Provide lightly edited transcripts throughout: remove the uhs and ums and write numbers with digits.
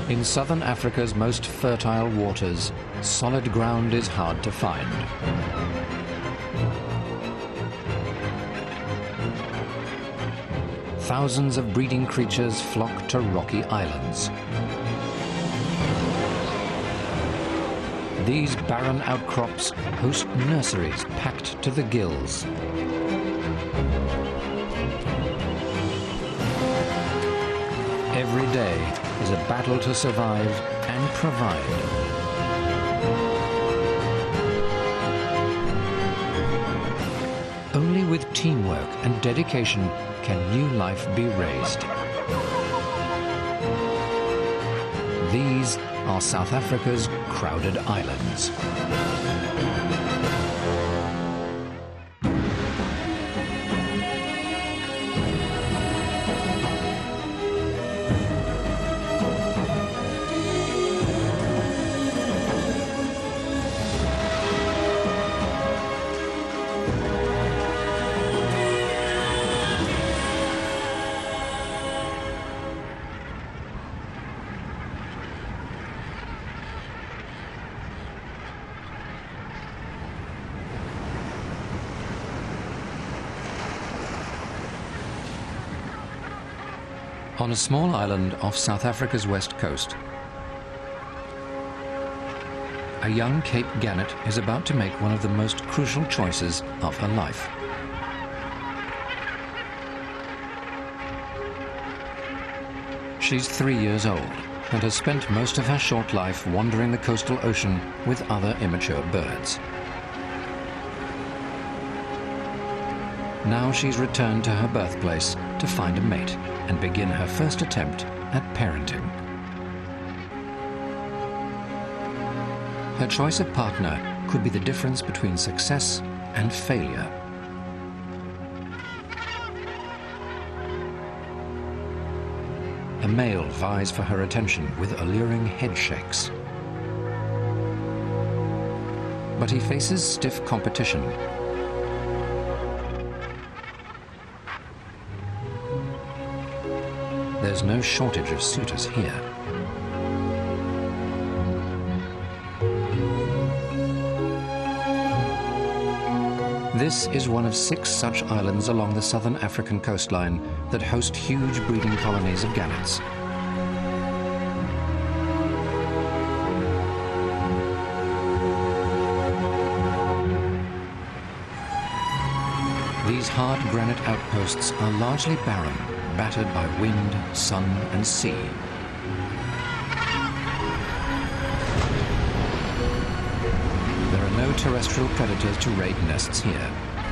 In southern Africa's most fertile waters, solid ground is hard to find. Thousands of breeding creatures flock to rocky islands. These barren outcrops host nurseries packed to the gills. Every day is a battle to survive and provide. Only with teamwork and dedication can new life be raised. These are South Africa's crowded islands. On a small island off South Africa's west coast, a young Cape Gannet is about to make one of the most crucial choices of her life. She's 3 years old and has spent most of her short life wandering the coastal ocean with other immature birds. Now she's returned to her birthplace to find a mate and begin her first attempt at parenting. Her choice of partner could be the difference between success and failure. A male vies for her attention with alluring head shakes. But he faces stiff competition. There's no shortage of suitors here. This is one of 6 such islands along the southern African coastline that host huge breeding colonies of gannets. These hard granite outposts are largely barren, battered by wind, sun, and sea. There are no terrestrial predators to raid nests here,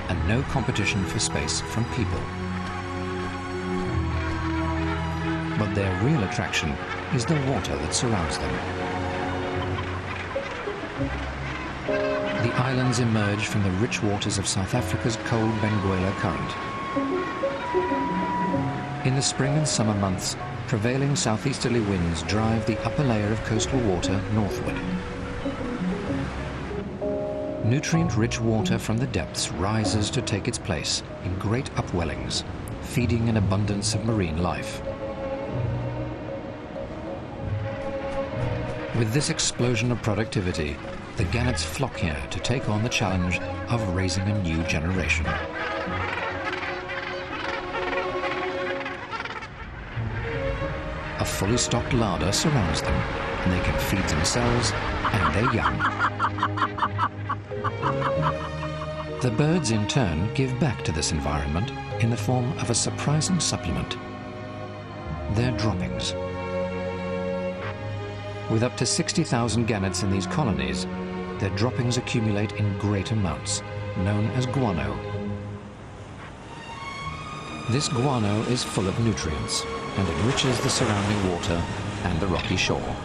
and no competition for space from people. But their real attraction is the water that surrounds them. The islands emerge from the rich waters of South Africa's cold Benguela Current. In the spring and summer months, prevailing southeasterly winds drive the upper layer of coastal water northward. Nutrient-rich water from the depths rises to take its place in great upwellings, feeding an abundance of marine life. With this explosion of productivity, the gannets flock here to take on the challenge of raising a new generation. A fully stocked larder surrounds them, and they can feed themselves and their young. The birds in turn give back to this environment in the form of a surprising supplement: their droppings. With up to 60,000 gannets in these colonies, their droppings accumulate in great amounts, known as guano. This guano is full of nutrients and enriches the surrounding water and the rocky shore.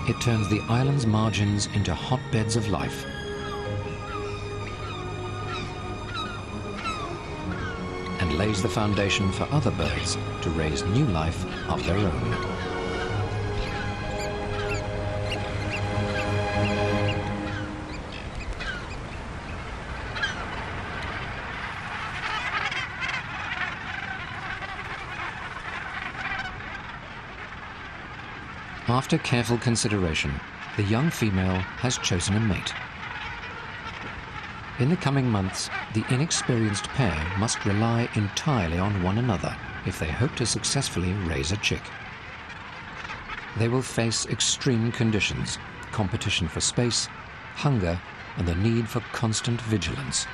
It turns the island's margins into hotbeds of life. And lays the foundation for other birds to raise new life of their own. After careful consideration, the young female has chosen a mate. In the coming months, the inexperienced pair must rely entirely on one another if they hope to successfully raise a chick. They will face extreme conditions, competition for space, hunger, and the need for constant vigilance.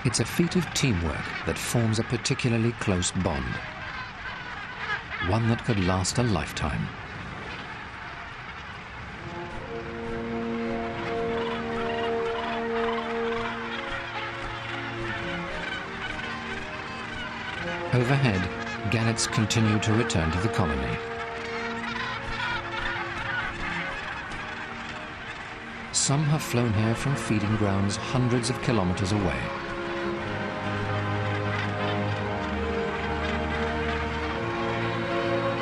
It's a feat of teamwork that forms a particularly close bond, one that could last a lifetime. Overhead, gannets continue to return to the colony. Some have flown here from feeding grounds hundreds of kilometers away.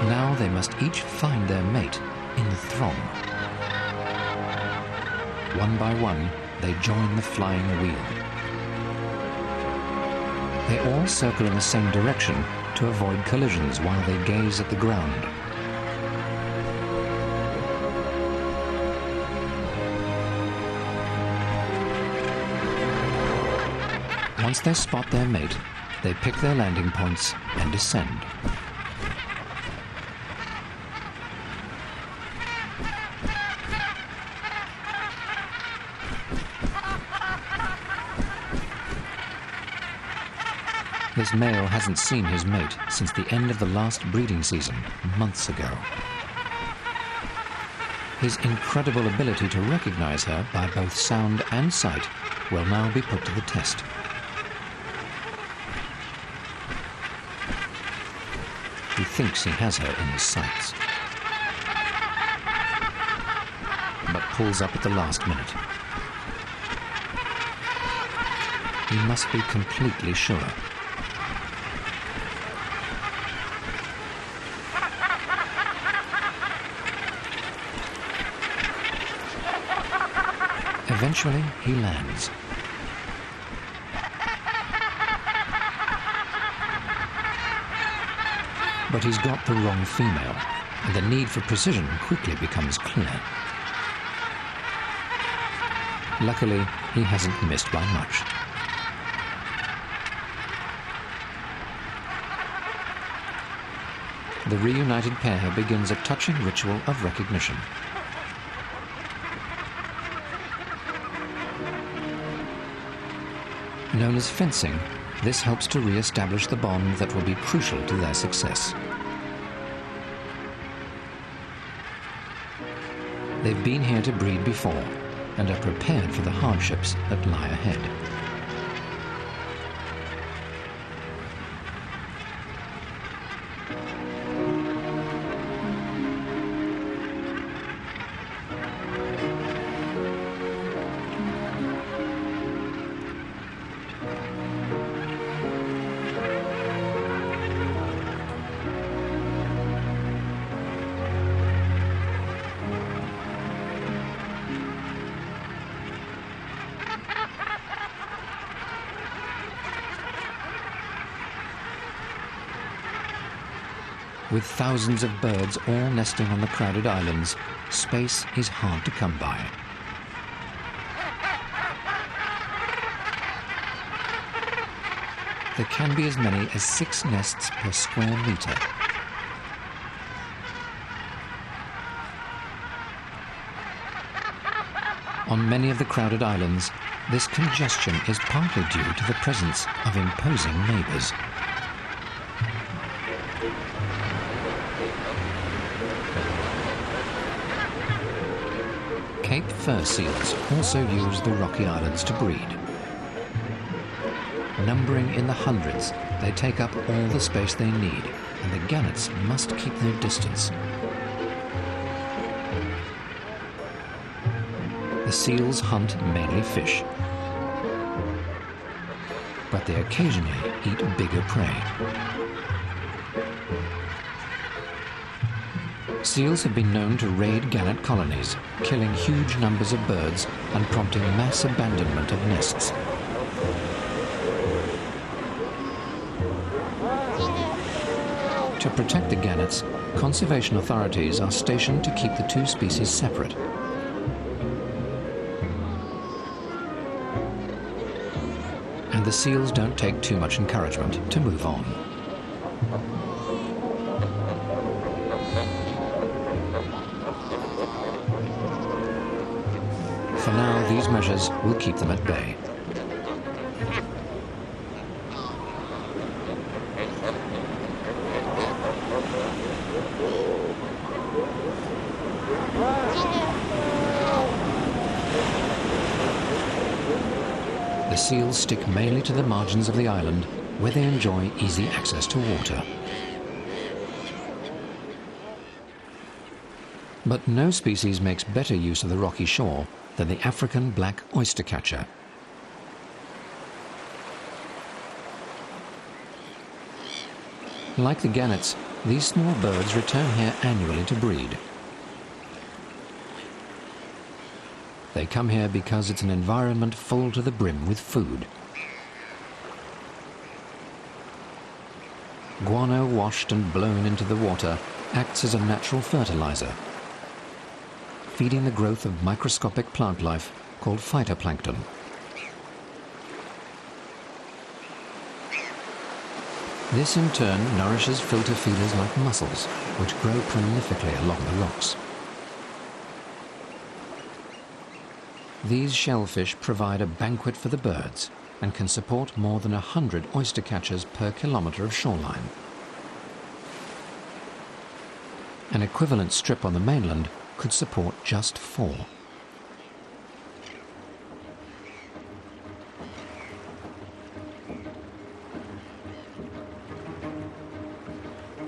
Now they must each find their mate in the throng. One by one, they join the flying wheel. They all circle in the same direction to avoid collisions while they gaze at the ground. Once they spot their mate, they pick their landing points and descend. This male hasn't seen his mate since the end of the last breeding season, months ago. His incredible ability to recognize her by both sound and sight will now be put to the test. He thinks he has her in his sights, but pulls up at the last minute. He must be completely sure. Eventually, he lands. But he's got the wrong female, and the need for precision quickly becomes clear. Luckily, he hasn't missed by much. The reunited pair begins a touching ritual of recognition. Known as fencing, this helps to re-establish the bond that will be crucial to their success. They've been here to breed before and are prepared for the hardships that lie ahead. With thousands of birds all nesting on the crowded islands, space is hard to come by. There can be as many as 6 nests per square meter. On many of the crowded islands, this congestion is partly due to the presence of imposing neighbors. Cape fur seals also use the rocky islands to breed. Numbering in the hundreds, they take up all the space they need, and the gannets must keep their distance. The seals hunt mainly fish, but they occasionally eat bigger prey. Seals have been known to raid gannet colonies, killing huge numbers of birds and prompting mass abandonment of nests. To protect the gannets, conservation authorities are stationed to keep the two species separate. And the seals don't take too much encouragement to move on. For now, these measures will keep them at bay. The seals stick mainly to the margins of the island, where they enjoy easy access to water. But no species makes better use of the rocky shore than the African black oystercatcher. Like the gannets, these small birds return here annually to breed. They come here because it's an environment full to the brim with food. Guano washed and blown into the water acts as a natural fertilizer, feeding the growth of microscopic plant life called phytoplankton. This in turn nourishes filter feeders like mussels, which grow prolifically along the rocks. These shellfish provide a banquet for the birds and can support more than 100 oyster catchers per kilometre of shoreline. An equivalent strip on the mainland could support just 4.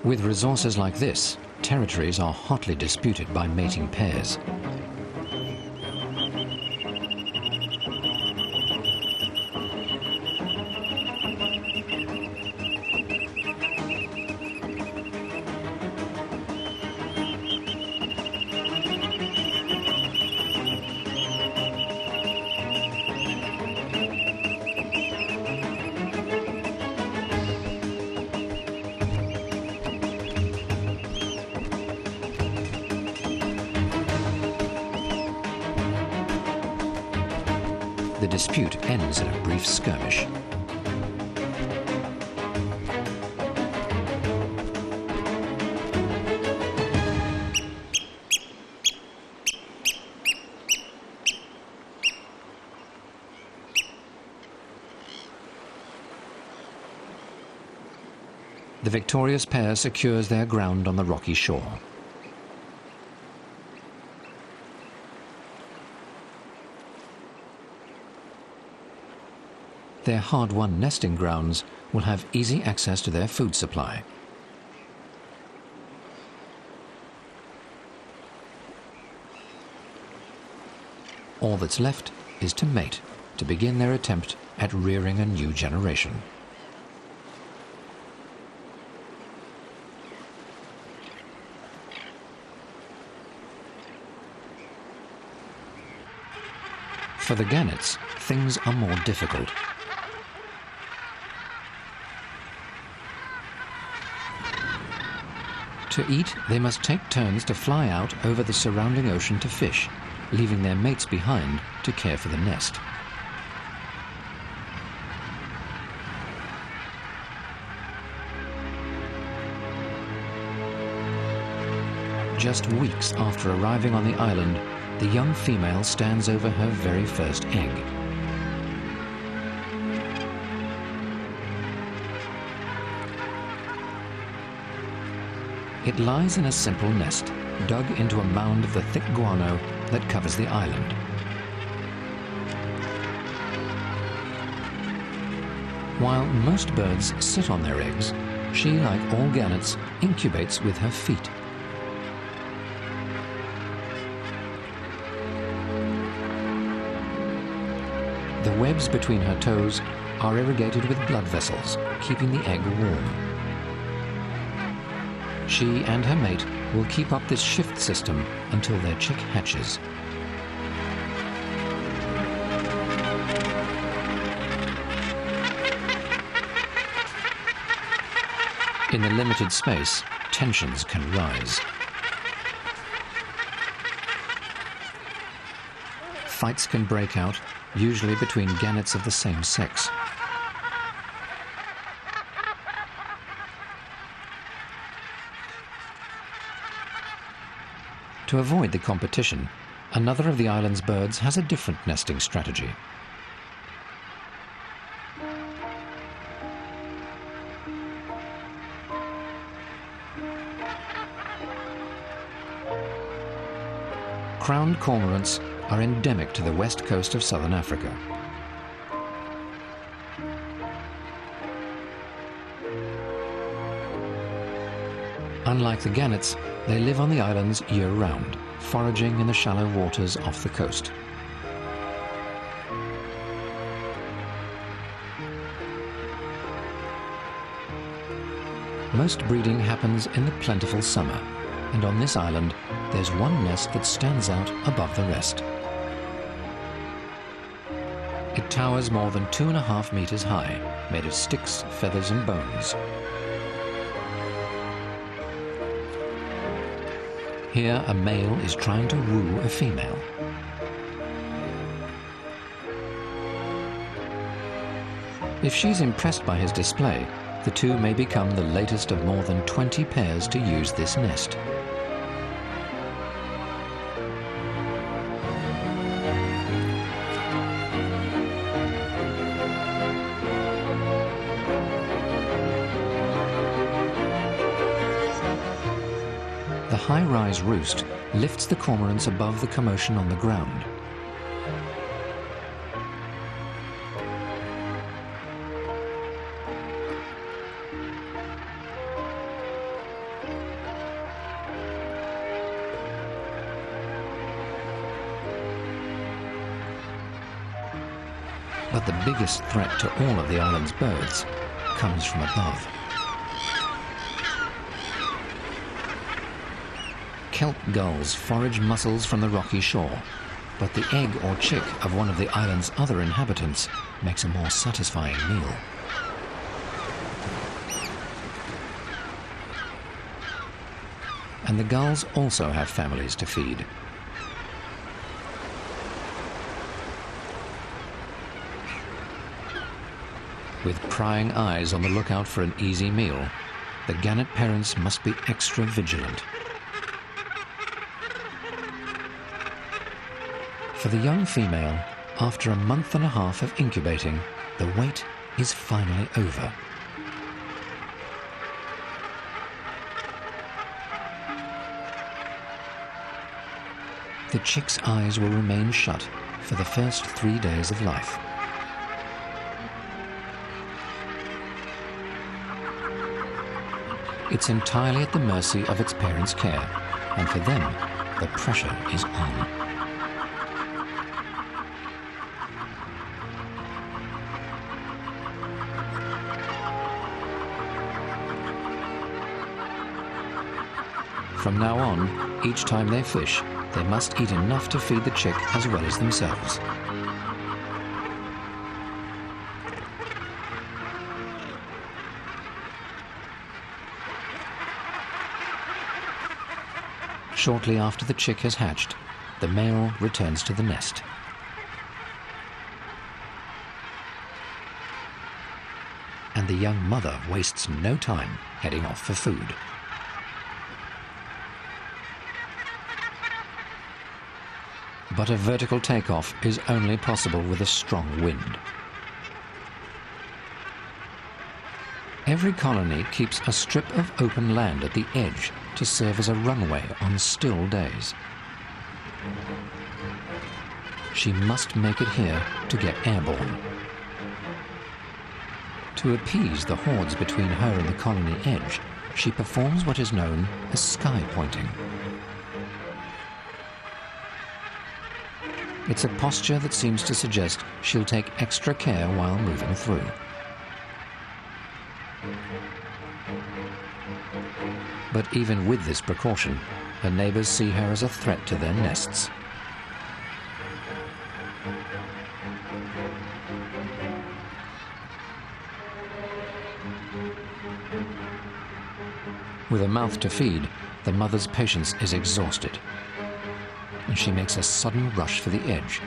With resources like this, territories are hotly disputed by mating pairs. The dispute ends in a brief skirmish. The victorious pair secures their ground on the rocky shore. Their hard-won nesting grounds will have easy access to their food supply. All that's left is to mate, to begin their attempt at rearing a new generation. For the gannets, things are more difficult. To eat, they must take turns to fly out over the surrounding ocean to fish, leaving their mates behind to care for the nest. Just weeks after arriving on the island, the young female stands over her very first egg. It lies in a simple nest, dug into a mound of the thick guano that covers the island. While most birds sit on their eggs, she, like all gannets, incubates with her feet. The webs between her toes are irrigated with blood vessels, keeping the egg warm. She and her mate will keep up this shift system until their chick hatches. In In the limited space, tensions can rise. Fights can break out, usually between gannets of the same sex. To avoid the competition, another of the island's birds has a different nesting strategy. Crowned cormorants are endemic to the west coast of southern Africa. Unlike the gannets, they live on the islands year-round, foraging in the shallow waters off the coast. Most breeding happens in the plentiful summer, and on this island, there's one nest that stands out above the rest. It towers more than 2.5 meters high, made of sticks, feathers, and bones. Here, a male is trying to woo a female. If she's impressed by his display, the two may become the latest of more than 20 pairs to use this nest. The high-rise roost lifts the cormorants above the commotion on the ground. But the biggest threat to all of the island's birds comes from above. Kelp gulls forage mussels from the rocky shore, but the egg or chick of one of the island's other inhabitants makes a more satisfying meal. And the gulls also have families to feed. With prying eyes on the lookout for an easy meal, the gannet parents must be extra vigilant. For the young female, after a month and a half of incubating, the wait is finally over. The chick's eyes will remain shut for the first 3 days of life. It's entirely at the mercy of its parents' care, and for them, the pressure is on. From now on, each time they fish, they must eat enough to feed the chick as well as themselves. Shortly after the chick has hatched, the male returns to the nest. And the young mother wastes no time heading off for food. But a vertical takeoff is only possible with a strong wind. Every colony keeps a strip of open land at the edge to serve as a runway on still days. She must make it here to get airborne. To appease the hordes between her and the colony edge, she performs what is known as sky pointing. It's a posture that seems to suggest she'll take extra care while moving through. But even with this precaution, her neighbors see her as a threat to their nests. With a mouth to feed, the mother's patience is exhausted, and she makes a sudden rush for the edge.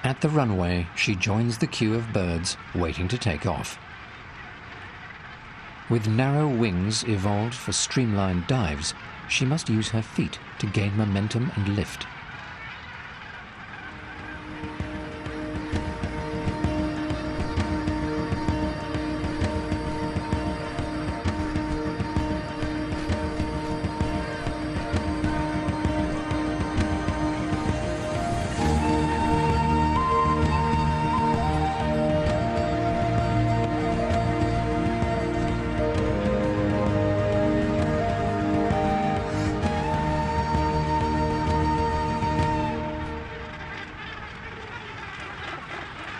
At the runway, she joins the queue of birds waiting to take off. With narrow wings evolved for streamlined dives, she must use her feet to gain momentum and lift.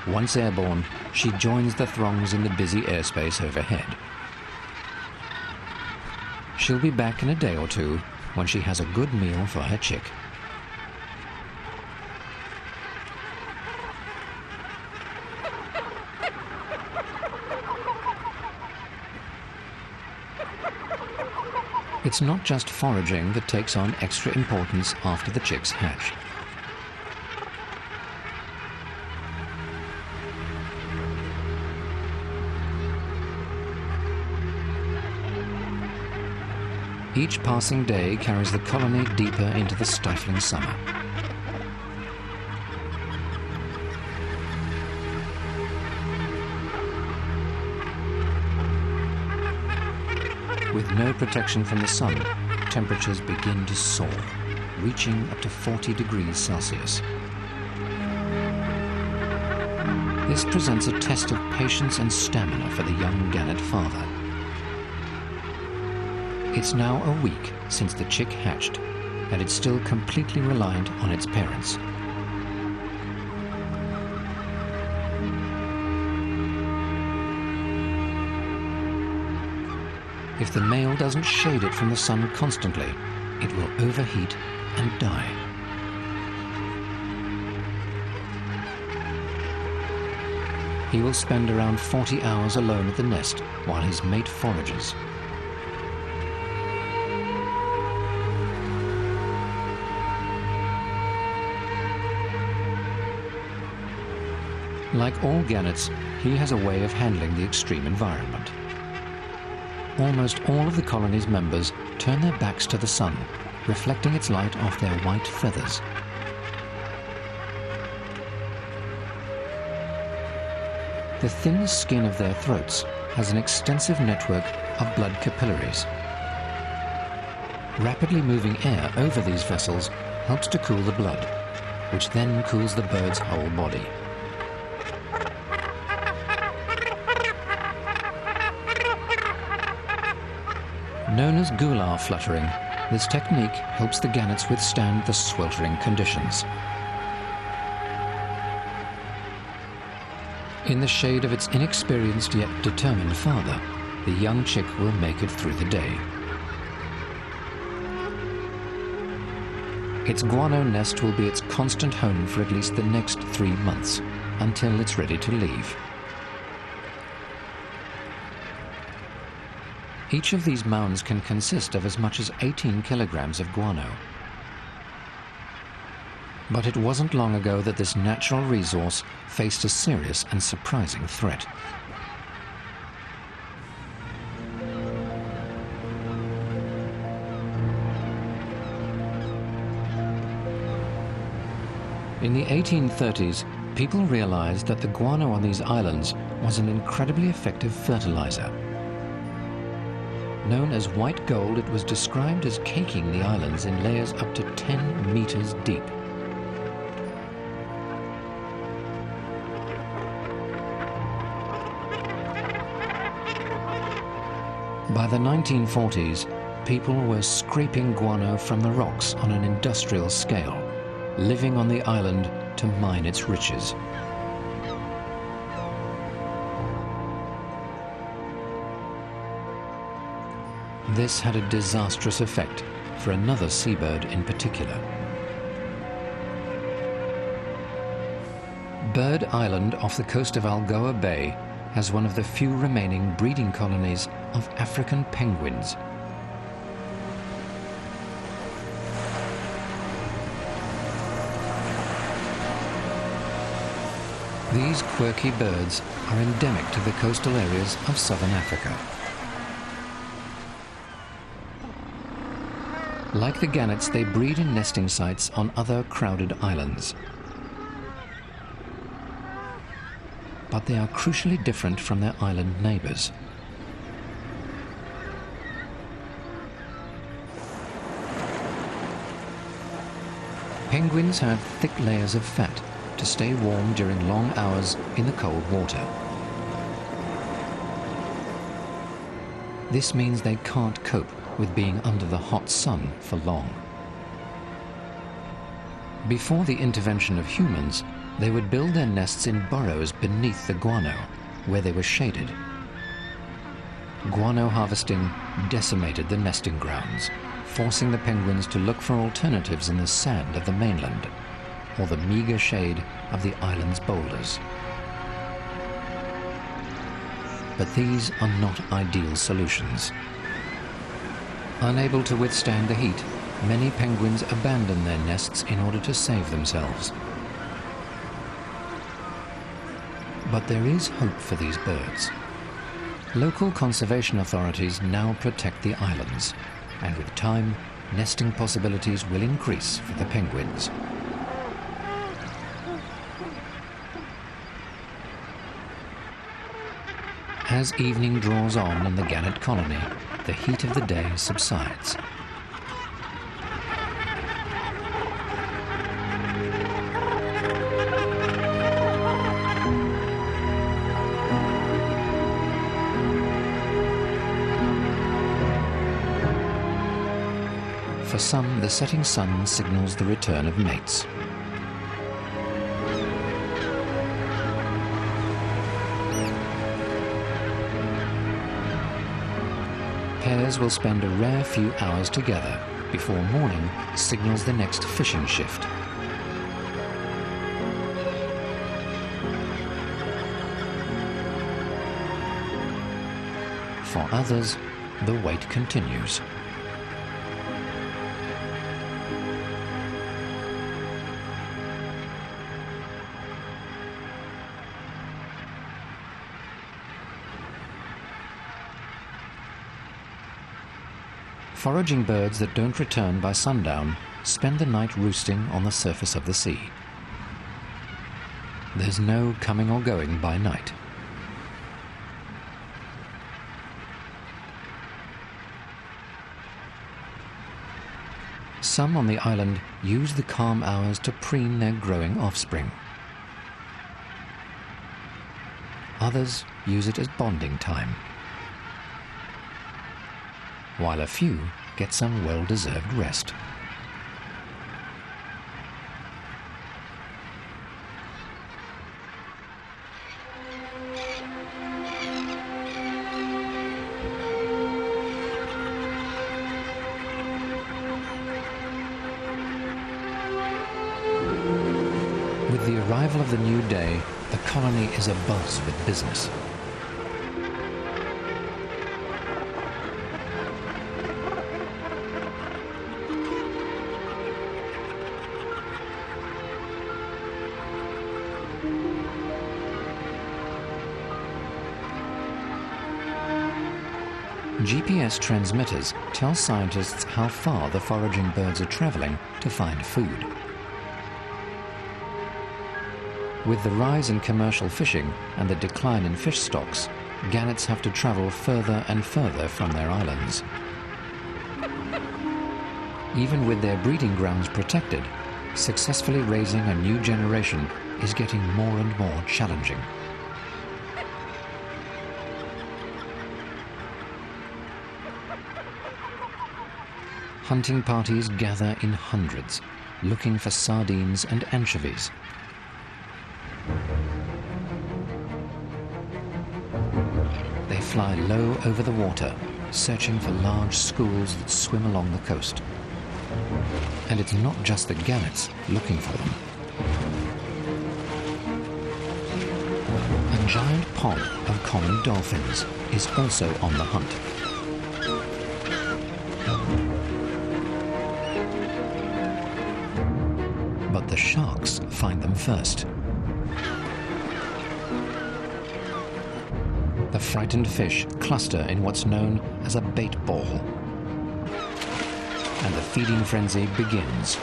Once airborne, she joins the throngs in the busy airspace overhead. She'll be back in a day or two when she has a good meal for her chick. It's not just foraging that takes on extra importance after the chicks hatch. Each passing day carries the colony deeper into the stifling summer. With no protection from the sun, temperatures begin to soar, reaching up to 40 degrees Celsius. This presents a test of patience and stamina for the young gannet father. It's now a week since the chick hatched, and it's still completely reliant on its parents. If the male doesn't shade it from the sun constantly, it will overheat and die. He will spend around 40 hours alone at the nest while his mate forages. Like all gannets, he has a way of handling the extreme environment. Almost all of the colony's members turn their backs to the sun, reflecting its light off their white feathers. The thin skin of their throats has an extensive network of blood capillaries. Rapidly moving air over these vessels helps to cool the blood, which then cools the bird's whole body. Known as gular fluttering, this technique helps the gannets withstand the sweltering conditions. In the shade of its inexperienced yet determined father, the young chick will make it through the day. Its guano nest will be its constant home for at least the next 3 months, until it's ready to leave. Each of these mounds can consist of as much as 18 kilograms of guano. But it wasn't long ago that this natural resource faced a serious and surprising threat. In the 1830s, people realized that the guano on these islands was an incredibly effective fertilizer. Known as white gold, it was described as caking the islands in layers up to 10 meters deep. By the 1940s, people were scraping guano from the rocks on an industrial scale, living on the island to mine its riches. This had a disastrous effect for another seabird in particular. Bird Island off the coast of Algoa Bay has one of the few remaining breeding colonies of African penguins. These quirky birds are endemic to the coastal areas of southern Africa. Like the gannets, they breed in nesting sites on other crowded islands. But they are crucially different from their island neighbors. Penguins have thick layers of fat to stay warm during long hours in the cold water. This means they can't cope with being under the hot sun for long. Before the intervention of humans, they would build their nests in burrows beneath the guano, where they were shaded. Guano harvesting decimated the nesting grounds, forcing the penguins to look for alternatives in the sand of the mainland, or the meager shade of the island's boulders. But these are not ideal solutions. Unable to withstand the heat, many penguins abandon their nests in order to save themselves. But there is hope for these birds. Local conservation authorities now protect the islands, and with time, nesting possibilities will increase for the penguins. As evening draws on in the gannet colony, the heat of the day subsides. For some, the setting sun signals the return of mates. Pairs will spend a rare few hours together before morning signals the next fishing shift. For others, the wait continues. Foraging birds that don't return by sundown spend the night roosting on the surface of the sea. There's no coming or going by night. Some on the island use the calm hours to preen their growing offspring. Others use it as bonding time, while a few get some well-deserved rest. With the arrival of the new day, the colony is abuzz with business. GPS transmitters tell scientists how far the foraging birds are traveling to find food. With the rise in commercial fishing and the decline in fish stocks, gannets have to travel further and further from their islands. Even with their breeding grounds protected, successfully raising a new generation is getting more and more challenging. Hunting parties gather in hundreds, looking for sardines and anchovies. They fly low over the water, searching for large schools that swim along the coast. And it's not just the gannets looking for them. A giant pod of common dolphins is also on the hunt. But the sharks find them first. The frightened fish cluster in what's known as a bait ball. And the feeding frenzy begins.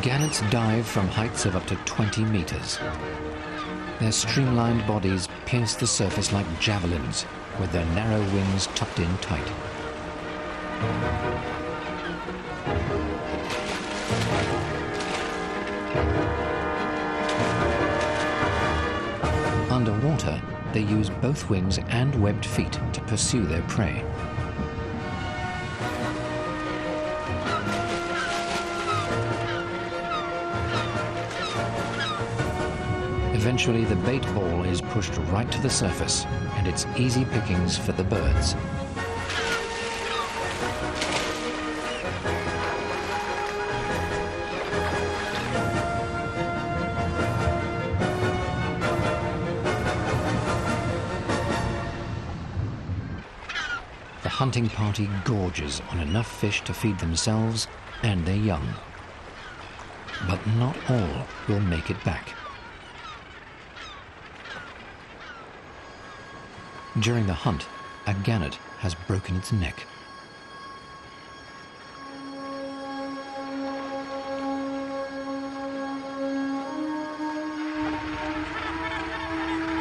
Gannets dive from heights of up to 20 meters. Their streamlined bodies pierce the surface like javelins, with their narrow wings tucked in tight. Underwater, they use both wings and webbed feet to pursue their prey. Eventually, the bait ball is pushed right to the surface, and it's easy pickings for the birds. The hunting party gorges on enough fish to feed themselves and their young. But not all will make it back. During the hunt, a gannet has broken its neck.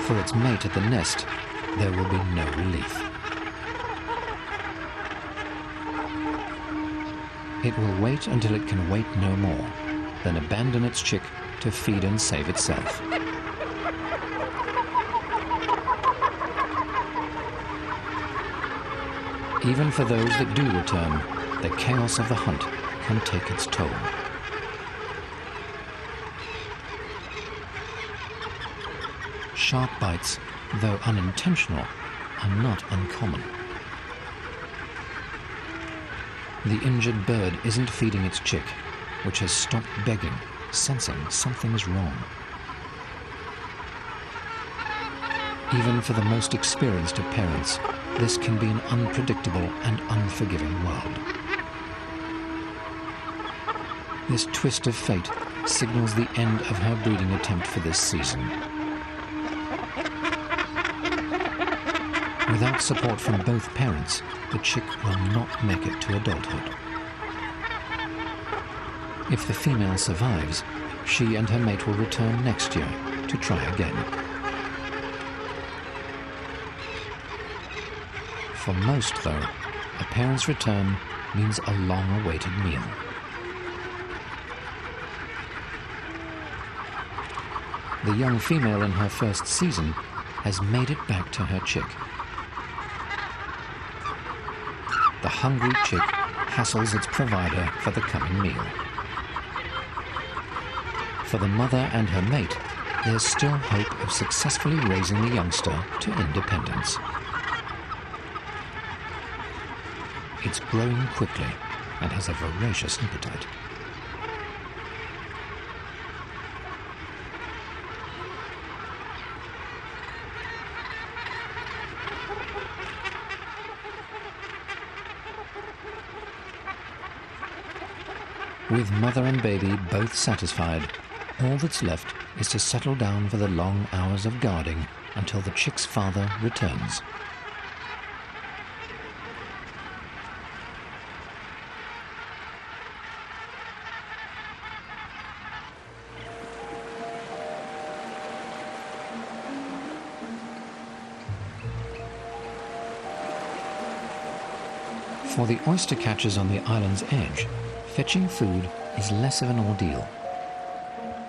For its mate at the nest, there will be no relief. It will wait until it can wait no more, then abandon its chick to feed and save itself. Even for those that do return, the chaos of the hunt can take its toll. Shark bites, though unintentional, are not uncommon. The injured bird isn't feeding its chick, which has stopped begging, sensing something's wrong. Even for the most experienced of parents, this can be an unpredictable and unforgiving world. This twist of fate signals the end of her breeding attempt for this season. Without support from both parents, the chick will not make it to adulthood. If the female survives, she and her mate will return next year to try again. For most, though, a parent's return means a long-awaited meal. The young female in her first season has made it back to her chick. The hungry chick hassles its provider for the coming meal. For the mother and her mate, there's still hope of successfully raising the youngster to independence. It's growing quickly and has a voracious appetite. With mother and baby both satisfied, all that's left is to settle down for the long hours of guarding until the chick's father returns. For the oyster catchers on the island's edge, fetching food is less of an ordeal.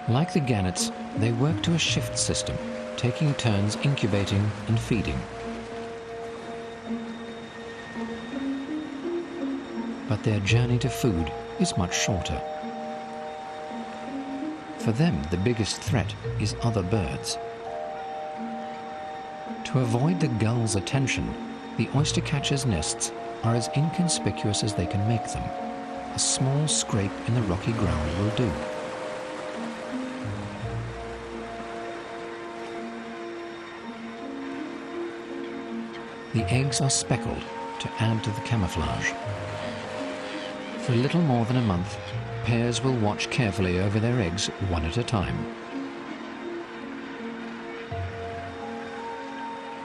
Like the gannets, they work to a shift system, taking turns incubating and feeding. but their journey to food is much shorter. For them, the biggest threat is other birds. To avoid the gulls' attention, the oyster catchers' nests are as inconspicuous as they can make them. A small scrape in the rocky ground will do. The eggs are speckled to add to the camouflage. For little more than a month, pairs will watch carefully over their eggs one at a time.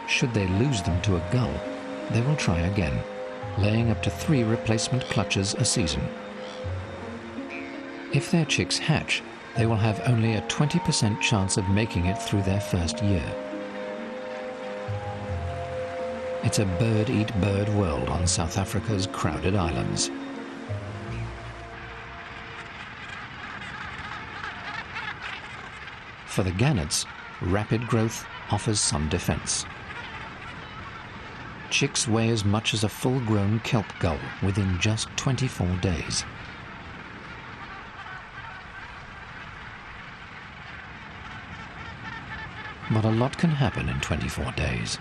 Should they lose them to a gull, they will try again, laying up to 3 replacement clutches a season. If their chicks hatch, they will have only a 20% chance of making it through their first year. It's a bird-eat-bird world on South Africa's crowded islands. For the gannets, rapid growth offers some defense. Chicks weigh as much as a full-grown kelp gull within just 24 days. But a lot can happen in 24 days.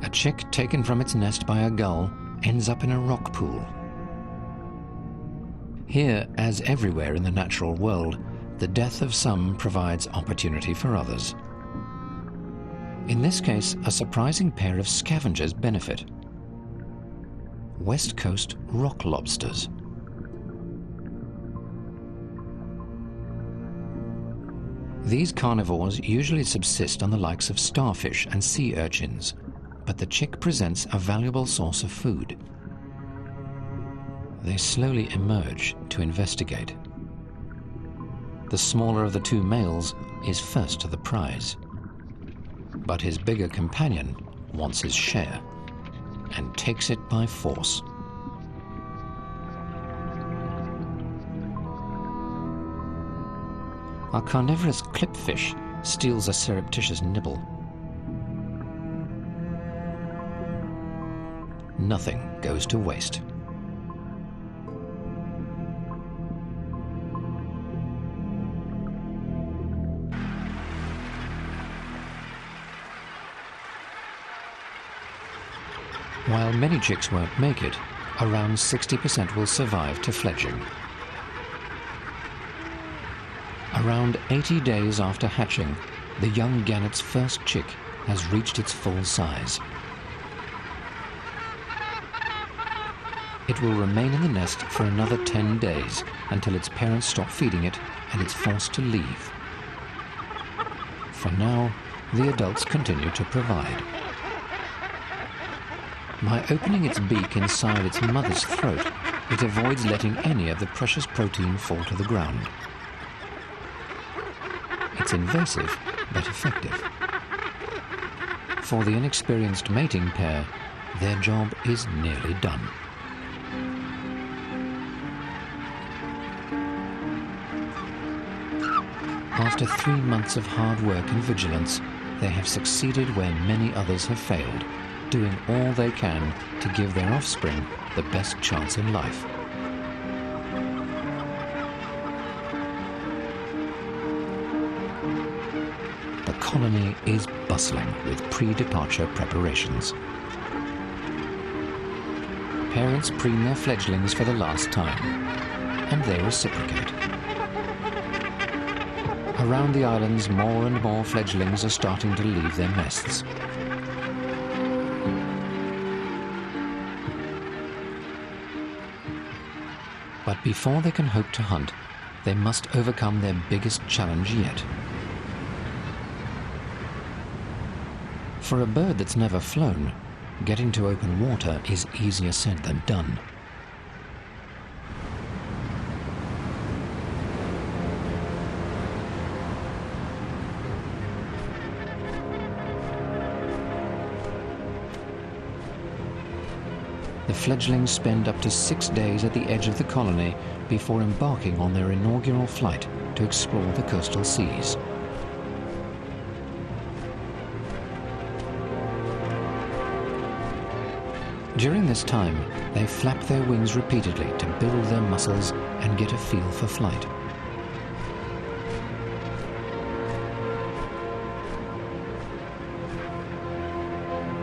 A chick taken from its nest by a gull ends up in a rock pool. Here, as everywhere in the natural world, the death of some provides opportunity for others. In this case, a surprising pair of scavengers benefit. West Coast rock lobsters. These carnivores usually subsist on the likes of starfish and sea urchins, but the chick presents a valuable source of food. They slowly emerge to investigate. The smaller of the 2 males is first to the prize, but his bigger companion wants his share and takes it by force. A carnivorous clipfish steals a surreptitious nibble. Nothing goes to waste. While many chicks won't make it, around 60% will survive to fledging. Around 80 days after hatching, the young gannet's first chick has reached its full size. It will remain in the nest for another 10 days until its parents stop feeding it and it's forced to leave. For now, the adults continue to provide. By opening its beak inside its mother's throat, it avoids letting any of the precious protein fall to the ground. It's invasive, but effective. For the inexperienced mating pair, their job is nearly done. After 3 months of hard work and vigilance, they have succeeded where many others have failed, doing all they can to give their offspring the best chance in life. The colony is bustling with pre-departure preparations. Parents preen their fledglings for the last time, and they reciprocate. Around the islands, more and more fledglings are starting to leave their nests. But before they can hope to hunt, they must overcome their biggest challenge yet. For a bird that's never flown, getting to open water is easier said than done. The fledglings spend up to 6 days at the edge of the colony before embarking on their inaugural flight to explore the coastal seas. During this time, they flap their wings repeatedly to build their muscles and get a feel for flight.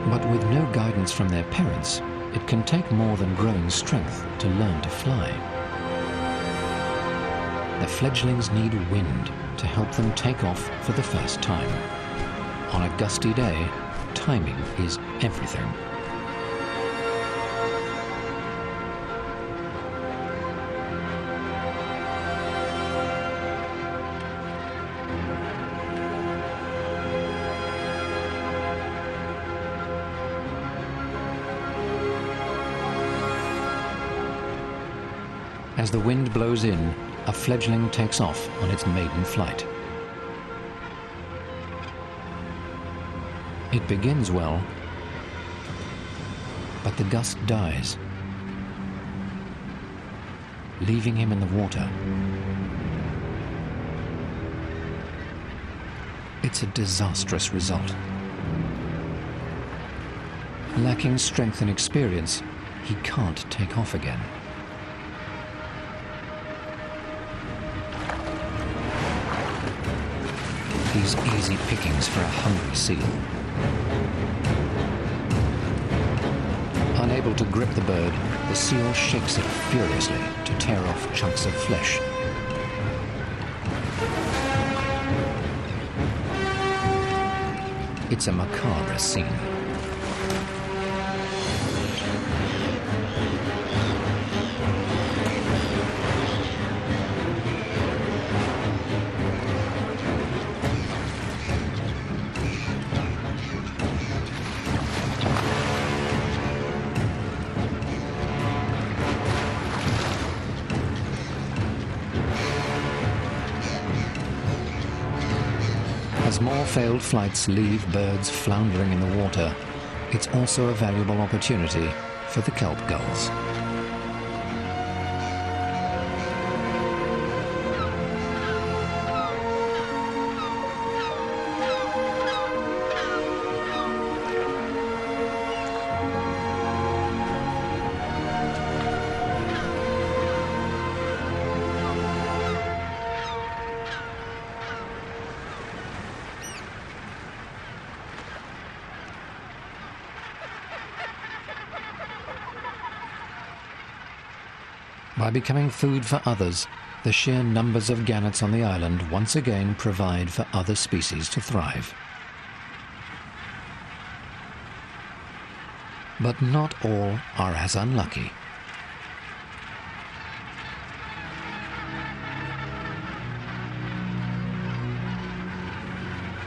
But with no guidance from their parents, it can take more than growing strength to learn to fly. The fledglings need wind to help them take off for the first time. On a gusty day, timing is everything. As the wind blows in, a fledgling takes off on its maiden flight. It begins well, but the gust dies, leaving him in the water. It's a disastrous result. Lacking strength and experience, he can't take off again. He's easy pickings for a hungry seal. Unable to grip the bird, the seal shakes it furiously to tear off chunks of flesh. It's a macabre scene. As more failed flights leave birds floundering in the water, it's also a valuable opportunity for the kelp gulls. By becoming food for others, the sheer numbers of gannets on the island once again provide for other species to thrive. But not all are as unlucky.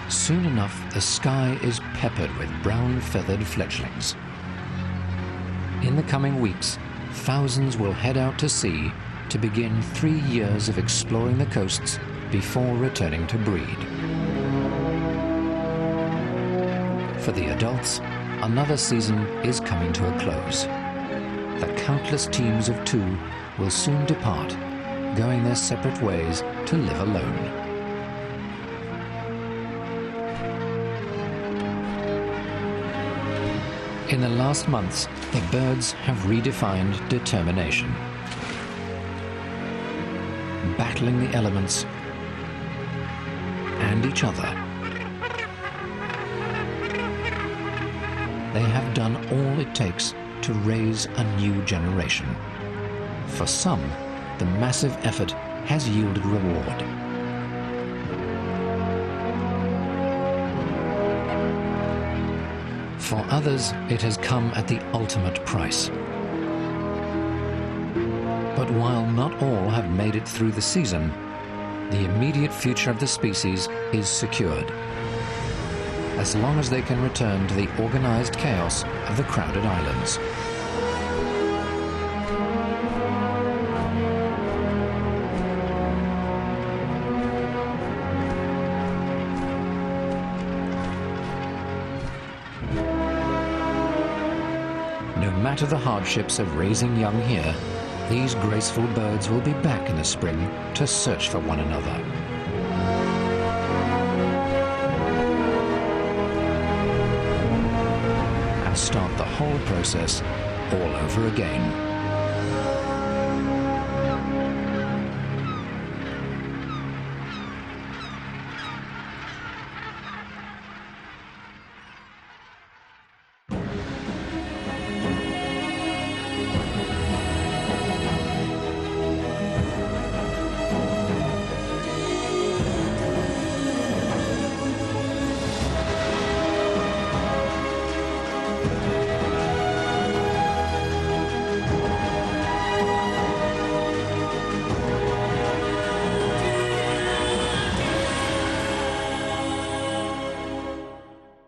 Soon enough, the sky is peppered with brown-feathered fledglings. In the coming weeks, thousands will head out to sea to begin 3 years of exploring the coasts before returning to breed. For the adults, another season is coming to a close. The countless teams of 2 will soon depart, going their separate ways to live alone. In the last months, the birds have redefined determination. Battling the elements and each other. They have done all it takes to raise a new generation. For some, the massive effort has yielded reward. For others, it has come at the ultimate price. But while not all have made it through the season, the immediate future of the species is secured, as long as they can return to the organized chaos of the crowded islands. No matter the hardships of raising young here, These graceful birds will be back in the spring to search for one another. And start the whole process all over again.